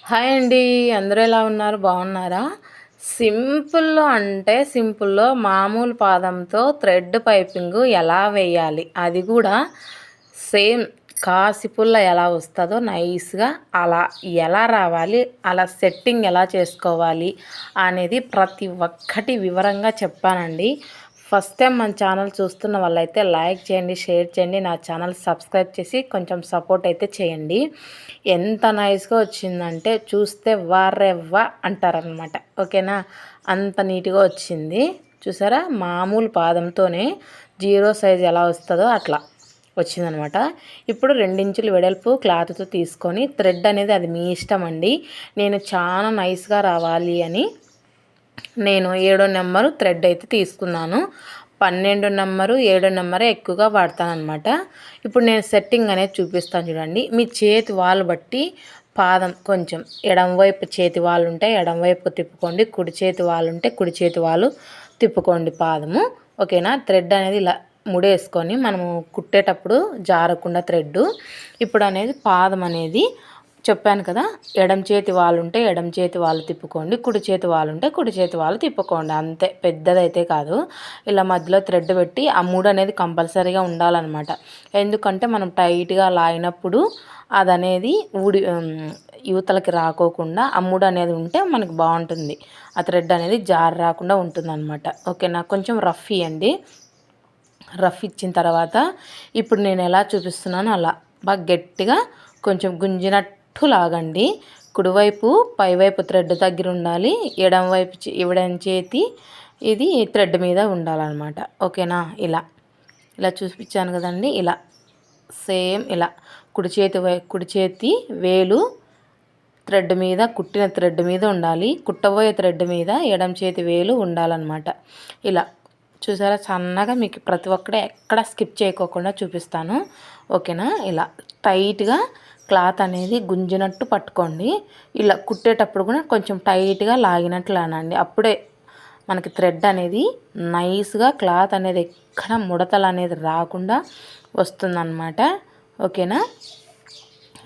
Hi అండి. అందరూ ఎలా ఉన్నారు? బాగున్నారా? సింపుల్‌లో అంటే సింపుల్‌లో మామూలు పాదంతో థ్రెడ్ పైపింగు ఎలా వేయాలి, అది కూడా సేమ్ కాసిపుల్ల ఎలా వస్తుందో నైస్‌గా అలా ఎలా రావాలి, అలా సెట్టింగ్ ఎలా చేసుకోవాలి అనేది ప్రతి ఒక్కటి వివరంగా చెప్పానండి. ఫస్ట్ టైం మన ఛానల్ చూస్తున్న వాళ్ళైతే లైక్ చేయండి, షేర్ చేయండి, నా ఛానల్ సబ్స్క్రైబ్ చేసి కొంచెం సపోర్ట్ అయితే చేయండి. ఎంత నైస్గా వచ్చిందంటే చూస్తే వారెవ్వ అంటారనమాట. ఓకేనా, అంత నీట్గా వచ్చింది. చూసారా, మామూలు పాదంతోనే జీరో సైజ్ ఎలా వస్తుందో అట్లా వచ్చిందనమాట. ఇప్పుడు 2 ఇంచులు వెడల్పు క్లాత్తో తీసుకొని థ్రెడ్ అనేది అది మీ ఇష్టం అండి. నేను చాలా నైస్గా రావాలి అని నేను 7 నెంబరు థ్రెడ్ అయితే తీసుకున్నాను. 12 నెంబరు 7 నెంబరే ఎక్కువగా వాడతానమాట. ఇప్పుడు నేను సెట్టింగ్ అనేది చూపిస్తాను చూడండి. మీ చేతి వాళ్ళు బట్టి పాదం కొంచెం ఎడమవైపు చేతి వాళ్ళు ఉంటే ఎడమవైపు తిప్పుకోండి, కుడి చేతి వాళ్ళు ఉంటే కుడి చేతి వాళ్ళు తిప్పుకోండి పాదము. ఓకేనా, థ్రెడ్ అనేది ఇలా ముడేసుకొని మనము కుట్టేటప్పుడు జారకుండా థ్రెడ్. ఇప్పుడు అనేది పాదం అనేది చెప్పాను కదా, ఎడమ చేతి వాళ్ళు ఉంటే ఎడమ చేతి వాళ్ళు తిప్పుకోండి, కుడి చేతి వాళ్ళు ఉంటే కుడి చేతి వాళ్ళు తిప్పుకోండి. అంతే, పెద్దదైతే కాదు. ఇలా మధ్యలో థ్రెడ్ పెట్టి ఆ మూడు అనేది కంపల్సరీగా ఉండాలన్నమాట. ఎందుకంటే మనం టైట్గా లాగినప్పుడు అది అనేది యువతలకి రాకోకుండా ఆ మూడు అనేది ఉంటే మనకి బాగుంటుంది. ఆ థ్రెడ్ అనేది జారి రాకుండా ఉంటుందన్నమాట. ఓకేనా, కొంచెం రఫ్ ఇవ్వండి. రఫ్ ఇచ్చిన తర్వాత ఇప్పుడు నేను ఎలా చూపిస్తున్నానో అలా బాగా గట్టిగా కొంచెం గుంజినట్టు లాగండి. కుడివైపు పైవైపు థ్రెడ్ దగ్గర ఉండాలి, ఎడమ చేతి ఇది థ్రెడ్ మీద ఉండాలన్నమాట. ఓకేనా, ఇలా ఇలా చూపించాను కదండి. ఇలా సేమ్ ఇలా కుడి చేతి వేలు థ్రెడ్ మీద, కుట్టిన థ్రెడ్ మీద ఉండాలి, కుట్టబోయే థ్రెడ్ మీద ఎడమ చేతి వేలు ఉండాలన్నమాట. ఇలా చూసారా, సన్నగా మీకు ప్రతి ఒక్కటి ఎక్కడ స్కిప్ చేయకోకుండా చూపిస్తాను. ఓకేనా, ఇలా టైట్గా క్లాత్ అనేది గుంజినట్టు పట్టుకోండి. ఇలా కుట్టేటప్పుడు కూడా కొంచెం టైట్గా లాగినట్లు అనండి. అప్పుడే మనకి థ్రెడ్ అనేది నైస్గా క్లాత్ అనేది ఎక్కడ ముడతలు అనేది రాకుండా వస్తుందన్నమాట. ఓకేనా,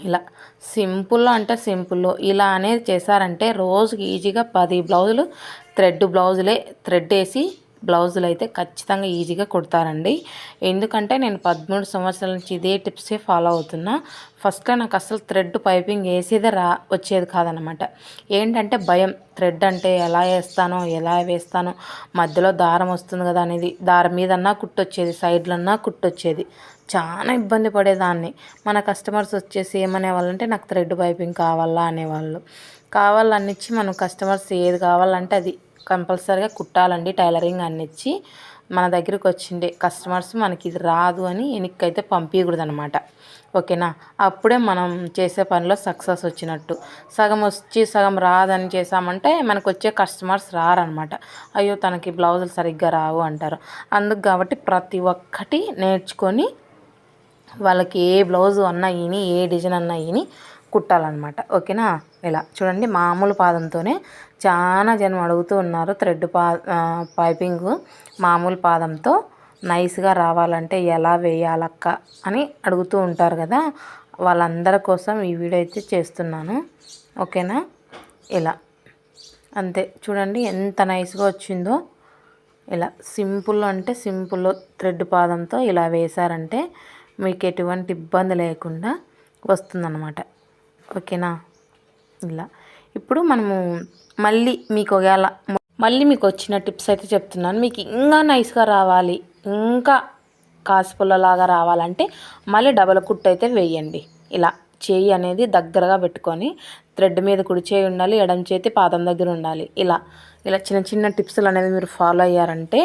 ఇలా సింపుల్లో అంటే సింపుల్లో ఇలా అనేది చేశారంటే రోజుకి ఈజీగా 10 బ్లౌజులు థ్రెడ్ వేసి బ్లౌజులు అయితే ఖచ్చితంగా ఈజీగా కుడతారండి. ఎందుకంటే నేను 13 సంవత్సరాల నుంచి ఇదే టిప్సే ఫాలో అవుతున్నా. ఫస్ట్లో నాకు అసలు థ్రెడ్ పైపింగ్ వేసేదే వచ్చేది కాదనమాట. ఏంటంటే భయం, థ్రెడ్ అంటే ఎలా వేస్తానో మధ్యలో దారం వస్తుంది కదా అనేది, దారం మీదన్నా కుట్టొచ్చేది, సైడ్లన్నా కుట్టొచ్చేది. చాలా ఇబ్బంది పడేదాన్ని. మన కస్టమర్స్ వచ్చేసి ఏమనేవాళ్ళంటే నాకు థ్రెడ్ పైపింగ్ కావాలా అనేవాళ్ళు. కావాలనిచ్చి మనం కస్టమర్స్ ఏది కావాలంటే అది కంపల్సరీగా కుట్టాలండి. టైలరింగ్ అన్నిచ్చి మన దగ్గరికి వచ్చిండే కస్టమర్స్ మనకి ఇది రాదు అని వెనక్కైతే పంపించకూడదు అనమాట. ఓకేనా, అప్పుడే మనం చేసే పనిలో సక్సెస్ వచ్చినట్టు. సగం వచ్చి సగం రాదని చేసామంటే మనకు వచ్చే కస్టమర్స్ రారనమాట. అయ్యో తనకి బ్లౌజులు సరిగ్గా రావు అంటారు. అందుకు కాబట్టి ప్రతి ఒక్కటి నేర్చుకొని వాళ్ళకి ఏ బ్లౌజు అన్నా ఈని, ఏ డిజైన్ అన్నా ఈని కుట్టాలన్నమాట. ఓకేనా, ఇలా చూడండి, మామూలు పాదంతోనే చాలా జనం అడుగుతూ ఉన్నారు థ్రెడ్ పైపింగ్ మామూలు పాదంతో నైస్గా రావాలంటే ఎలా వేయాలక్క అని అడుగుతూ ఉంటారు కదా. వాళ్ళందరి కోసం ఈ వీడియో అయితే చేస్తున్నాను. ఓకేనా, ఇలా అంతే. చూడండి ఎంత నైస్గా వచ్చిందో. ఇలా సింపుల్ అంటే సింపుల్ థ్రెడ్ పాదంతో ఇలా వేశారంటే మీకు ఎటువంటి ఇబ్బంది లేకుండా వస్తుందన్నమాట. ఓకేనా, ఇలా ఇప్పుడు మనము మళ్ళీ మీకు వచ్చిన టిప్స్ అయితే చెప్తున్నాను. మీకు ఇంకా నైస్గా రావాలి, ఇంకా కాసిపుల్లలాగా రావాలంటే మళ్ళీ డబల్ కుట్టు అయితే వేయండి. ఇలా చేయి అనేది దగ్గరగా పెట్టుకొని థ్రెడ్ మీద కుడి చేయి ఉండాలి, ఎడమ చేతి పాదం దగ్గర ఉండాలి. ఇలా ఇలా చిన్న చిన్న టిప్స్లు అనేది మీరు ఫాలో అయ్యారంటే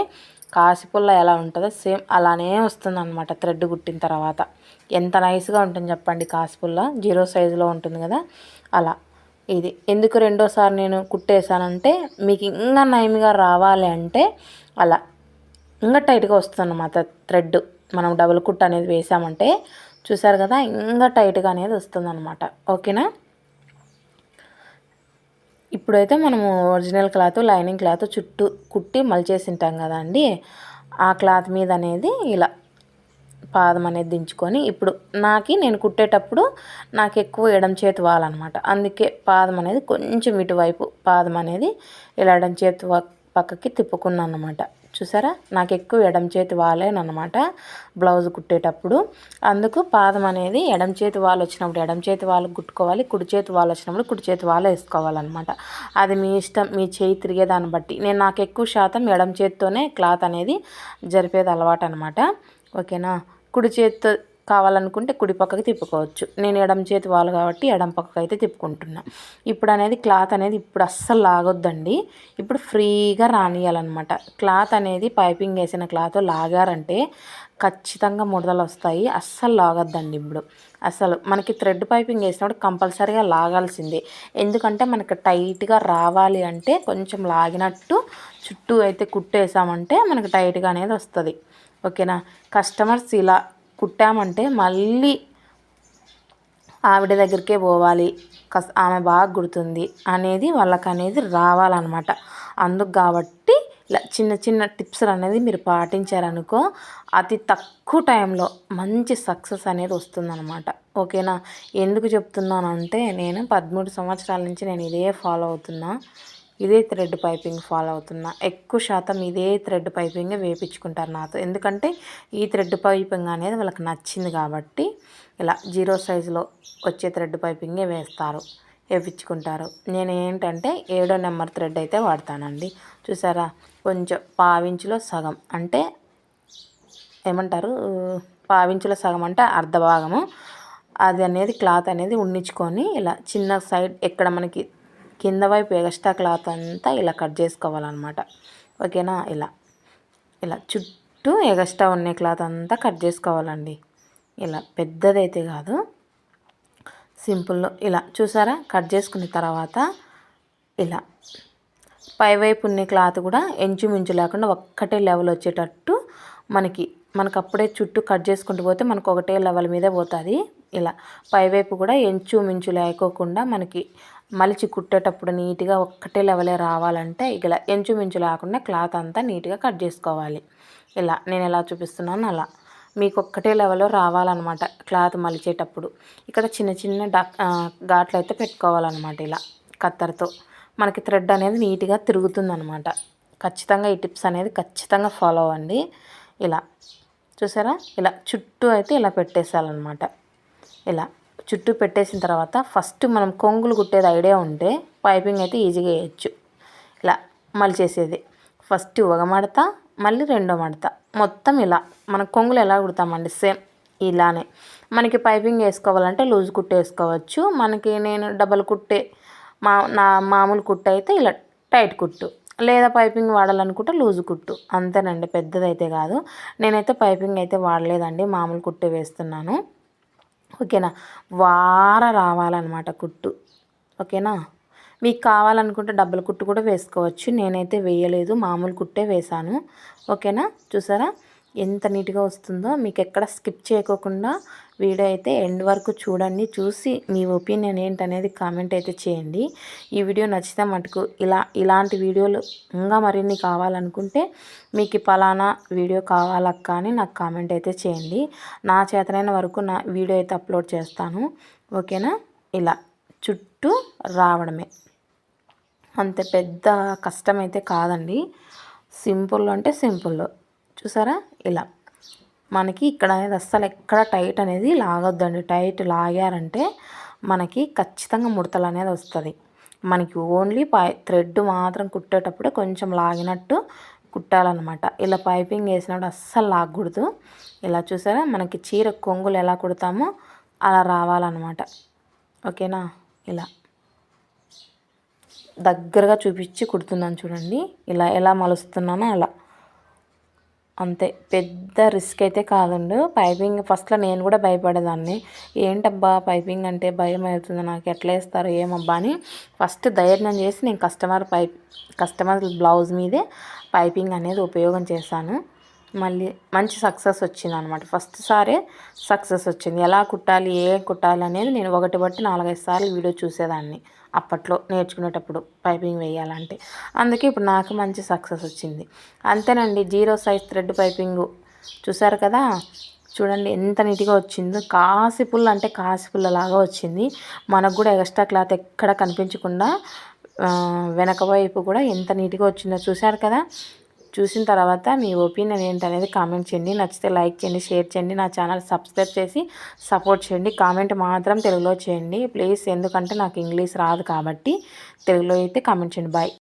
కాసిపుల్ల ఎలా ఉంటుందో సేమ్ అలానే వస్తుందన్నమాట. థ్రెడ్ కుట్టిన తర్వాత ఎంత నైస్గా ఉంటుంది చెప్పండి. కాసిపుల్ల జీరో సైజులో ఉంటుంది కదా, అలా. ఇది ఎందుకు రెండోసారి నేను కుట్టేశానంటే మీకు ఇంకా నయమిగా రావాలి అంటే అలా ఇంకా టైట్గా వస్తుంది అన్నమాట. థ్రెడ్ మనం డబుల్ కుట్ అనేది వేసామంటే చూసారు కదా, ఇంకా టైట్గా అనేది వస్తుందన్నమాట. ఓకేనా, ఇప్పుడైతే మనము ఒరిజినల్ క్లాత్, లైనింగ్ క్లాత్ చుట్టూ కుట్టి మలిచేసి ఉంటాం కదండి, ఆ క్లాత్ మీద అనేది ఇలా పాదం అనేది దించుకొని ఇప్పుడు నేను కుట్టేటప్పుడు నాకు ఎక్కువ ఎడమ చేతి వాలనమాట. అందుకే పాదం అనేది కొంచెం ఇటువైపు పాదం అనేది ఇలా ఎడమ చేతి పక్కకి తిప్పుకున్నాను అనమాట. చూసారా, నాకు ఎక్కువ ఎడమ చేతి వాలేనమాట బ్లౌజ్ కుట్టేటప్పుడు. అందుకు పాదం అనేది ఎడమ చేతి వాలు వచ్చినప్పుడు ఎడమ చేతి వాళ్ళకు కుట్టుకోవాలి, కుడి చేతి వాలు వచ్చినప్పుడు కుడి చేతి వాలు వేసుకోవాలన్నమాట. అది మీ ఇష్టం, మీ చేయి తిరిగేదాన్ని బట్టి. నాకు ఎక్కువ శాతం ఎడమ చేతితోనే క్లాత్ అనేది జరిపేది అలవాటు అనమాట. ఓకేనా, కుడి చేతితో కావాలనుకుంటే కుడి పక్కకి తిప్పుకోవచ్చు. నేను ఎడమ చేతి వాళ్ళు కాబట్టి ఎడమ పక్కకు అయితే తిప్పుకుంటున్నా. ఇప్పుడు అనేది క్లాత్ అనేది ఇప్పుడు అస్సలు లాగొద్దండి. ఇప్పుడు ఫ్రీగా రానియాలన్నమాట. క్లాత్ అనేది పైపింగ్ వేసిన క్లాత్ లాగారంటే ఖచ్చితంగా ముడతలు వస్తాయి. అస్సలు లాగొద్దండి. ఇప్పుడు అసలు మనకి థ్రెడ్ పైపింగ్ వేసినప్పుడు కంపల్సరీగా లాగాల్సిందే. ఎందుకంటే మనకి టైట్గా రావాలి అంటే కొంచెం లాగినట్టు చుట్టూ అయితే కుట్టేసామంటే మనకి టైట్గా అనేది వస్తుంది. ఓకేనా, కస్టమర్స్ ఇలా కుట్టామంటే మళ్ళీ ఆవిడ దగ్గరికే పోవాలి, ఆమె బాగా కుడుతుంది అనేది వాళ్ళకి అనేది రావాలన్నమాట. అందుకు కాబట్టి ఇలా చిన్న చిన్న టిప్స్ అనేది మీరు పాటించారనుకో అతి తక్కువ టైంలో మంచి సక్సెస్ అనేది వస్తుందన్నమాట. ఓకేనా, ఎందుకు చెప్తున్నానంటే నేను 13 సంవత్సరాల నుంచి నేను ఇదే ఫాలో అవుతున్నా, ఇదే థ్రెడ్ పైపింగ్ ఫాలో అవుతున్నా. ఎక్కువ శాతం ఇదే థ్రెడ్ పైపింగ్ వేయించుకుంటారు నాతో. ఎందుకంటే ఈ థ్రెడ్ పైపింగ్ అనేది వాళ్ళకి నచ్చింది కాబట్టి ఇలా 0 సైజులో వచ్చే థ్రెడ్ పైపింగే వేయించుకుంటారు. నేను ఏంటంటే 7వ నెంబర్ థ్రెడ్ అయితే వాడతానండి. చూసారా, కొంచెం పావించులో సగం అంటే ఏమంటారు, పావించులో సగం అంటే అర్ధ భాగము అది అనేది క్లాత్ అనేది ఉన్నించుకొని ఇలా చిన్న సైడ్ ఎక్కడ మనకి కింద వైపు ఎక్స్ట్రా క్లాత్ అంతా ఇలా కట్ చేసుకోవాలన్నమాట. ఓకేనా, ఇలా చుట్టూ ఎక్స్ట్రా ఉన్న క్లాత్ అంతా కట్ చేసుకోవాలండి. ఇలా పెద్దదైతే కాదు, సింపుల్లో ఇలా చూసారా. కట్ చేసుకున్న తర్వాత ఇలా పైవైపు ఉన్న క్లాత్ కూడా ఎంచుమించు లేకుండా ఒక్కటే లెవెల్ వచ్చేటట్టు మనకు అప్పుడే చుట్టూ కట్ చేసుకుంటూ పోతే మనకు ఒకటే లెవెల్ మీదే పోతుంది. ఇలా పైవైపు కూడా ఎంచుమించు లేకోకుండా మనకి మలిచి కుట్టేటప్పుడు నీట్గా ఒక్కటే లెవెలే రావాలంటే ఇలా ఎంచుమించు లేకుండా క్లాత్ అంతా నీట్గా కట్ చేసుకోవాలి. ఇలా నేను ఎలా చూపిస్తున్నాను అలా మీకు ఒక్కటే లెవెల్లో రావాలన్నమాట. క్లాత్ మలిచేటప్పుడు ఇక్కడ చిన్న చిన్న ఘాట్లు అయితే పెట్టుకోవాలన్నమాట. ఇలా కత్తెరతో మనకి థ్రెడ్ అనేది నీట్గా తిరుగుతుందన్నమాట. ఖచ్చితంగా ఈ టిప్స్ అనేది ఖచ్చితంగా ఫాలో అవ్వండి. ఇలా చూసారా, ఇలా చుట్టూ అయితే ఇలా పెట్టేసాలన్నమాట. ఇలా చుట్టూ పెట్టేసిన తర్వాత ఫస్ట్ మనం కొంగులు కుట్టేది ఐడియా ఉంటే పైపింగ్ అయితే ఈజీగా వేయచ్చు. ఇలా మలిచేసేది ఫస్ట్ ఒక మడత, మళ్ళీ రెండో మడత, మొత్తం ఇలా మనం కొంగులు ఎలా కుడతామండి సేమ్ ఇలానే. మనకి పైపింగ్ వేసుకోవాలంటే లూజ్ కుట్టు వేసుకోవచ్చు. నేను డబల్ కుట్టే నా మామూలు కుట్టు అయితే ఇలా టైట్ కుట్టు, లేదా పైపింగ్ వాడాలనుకుంటే లూజ్ కుట్టు, అంతేనండి. పెద్దదైతే కాదు. నేనైతే పైపింగ్ అయితే వాడలేదండి, మామూలు కుట్టే వేస్తున్నాను. ఓకేనా, రావాలన్నమాట కుట్టు. ఓకేనా, మీకు కావాలనుకుంటే డబల్ కుట్టు కూడా వేసుకోవచ్చు. నేనైతే వేయలేదు, మామూలు కుట్టే వేశాను. ఓకేనా, చూసారా ఎంత నీట్గా వస్తుందో. మీకు ఎక్కడ స్కిప్ చేయకోకుండా వీడియో అయితే ఎండ్ వరకు చూడండి. చూసి మీ ఒపీనియన్ ఏంటనేది కామెంట్ అయితే చేయండి. ఈ వీడియో నచ్చితే మటుకు ఇలాంటి వీడియోలు ఇంకా మరిన్ని కావాలనుకుంటే మీకు పలానా వీడియో కావాలక్క అని నాకు కామెంట్ అయితే చేయండి. నా చేతనైన వరకు నా వీడియో అయితే అప్లోడ్ చేస్తాను. ఓకేనా, ఇలా చుట్టూ రావడమే, అంత పెద్ద కష్టమైతే కాదండి. సింపుల్ అంటే సింపుల్. చూసారా, ఇలా మనకి ఇక్కడ అనేది అస్సలు ఎక్కడ టైట్ అనేది లాగొద్దండి. టైట్ లాగారంటే మనకి ఖచ్చితంగా ముడతలు అనేది వస్తుంది. మనకి ఓన్లీ థ్రెడ్ మాత్రం కుట్టేటప్పుడే కొంచెం లాగినట్టు కుట్టాలన్నమాట. ఇలా పైపింగ్ వేసినప్పుడు అస్సలు లాగకూడదు. ఇలా చూసారా, మనకి చీర కొంగులు ఎలా కుడతామో అలా రావాలన్నమాట. ఓకేనా, ఇలా దగ్గరగా చూపించి కుడుతున్నాను చూడండి. ఎలా మలుస్తున్నానో అలా, అంతే. పెద్ద రిస్క్ అయితే కాదండి పైపింగ్. ఫస్ట్లో నేను కూడా భయపడేదాన్ని, ఏంటబ్బా పైపింగ్ అంటే భయం అవుతుంది నాకు, ఎట్లా వేస్తారు ఏమబ్బా అని ఫస్ట్ ధైర్యం చేసి నేను కస్టమర్ బ్లౌజ్ మీదే పైపింగ్ అనేది ఉపయోగం చేశాను. మళ్ళీ మంచి సక్సెస్ వచ్చింది అనమాట. ఫస్ట్ సారే సక్సెస్ వచ్చింది. ఎలా కుట్టాలి, కుట్టాలి అనేది నేను 1/4-5 సార్లు వీడియో చూసేదాన్ని అప్పట్లో నేర్చుకునేటప్పుడు పైపింగ్ వేయాలంటే. అందుకే ఇప్పుడు నాకు మంచి సక్సెస్ వచ్చింది. అంతేనండి, 0 సైజ్ థ్రెడ్ పైపింగు చూసారు కదా. చూడండి ఎంత నీట్గా వచ్చిందో. కాసి పుల్ల అంటే కాసి పుల్లలాగా వచ్చింది. మనకు కూడా ఎక్స్ట్రా క్లాత్ ఎక్కడ కనిపించకుండా వెనక వైపు కూడా ఎంత నీట్గా వచ్చిందో చూశారు కదా. చూసిన తర్వాత మీ ఒపీనియన్ ఏంటనేది కామెంట్ చేయండి. నచ్చితే లైక్ చేయండి, షేర్ చేయండి, నా ఛానల్ సబ్స్క్రైబ్ చేసి సపోర్ట్ చేయండి. కామెంట్ మాత్రం తెలుగులో చేయండి ప్లీజ్, ఎందుకంటే నాకు ఇంగ్లీష్ రాదు కాబట్టి తెలుగులో అయితే కామెంట్ చేయండి. బాయ్.